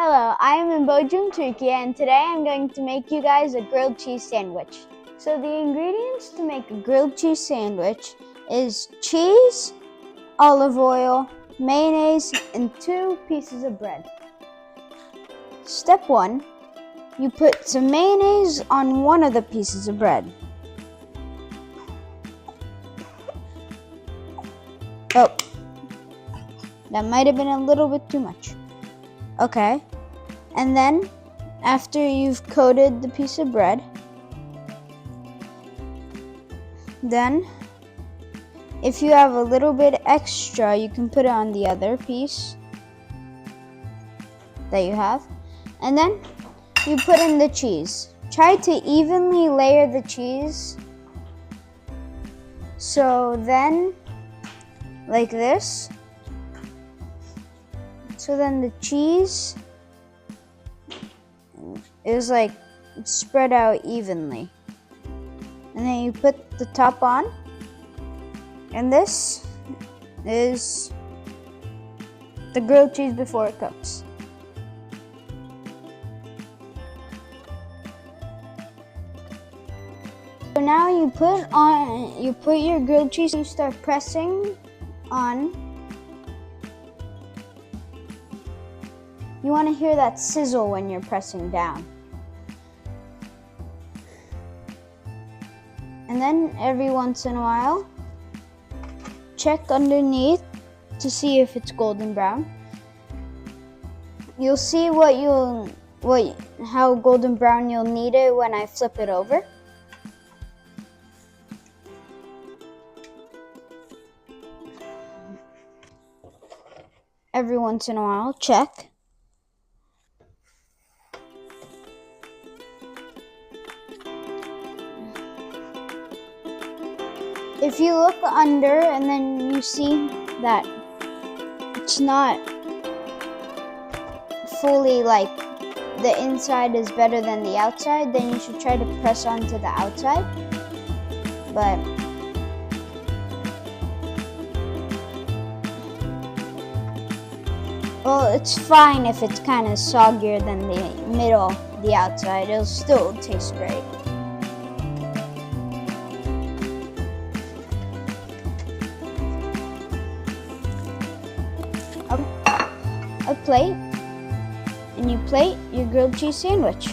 Hello, I am Mbojum Turkey and today I'm going to make you guys a grilled cheese sandwich. So the ingredients to make a grilled cheese sandwich is cheese, olive oil, mayonnaise, and 2 pieces of bread. Step 1, you put some mayonnaise on one of the pieces of bread. Oh, that might have been a little bit too much. Okay, and then after you've coated the piece of bread, then if you have a little bit extra, you can put it on the other piece that you have, and then you put in the cheese. Try to evenly layer the cheese, so then like this. So then the cheese is like spread out evenly. And then you put the top on. And this is the grilled cheese before it cooks. So now you put your grilled cheese, you start pressing on. You want to hear that sizzle when you're pressing down. And then every once in a while, check underneath to see if it's golden brown. You'll see how golden brown you'll need it when I flip it over. Every once in a while, check. If you look under and then you see that it's not fully like the inside is better than the outside, then you should try to press onto the outside. But well, it's fine if it's kind of soggier than the outside. It'll still taste great. A plate, and you plate your grilled cheese sandwich.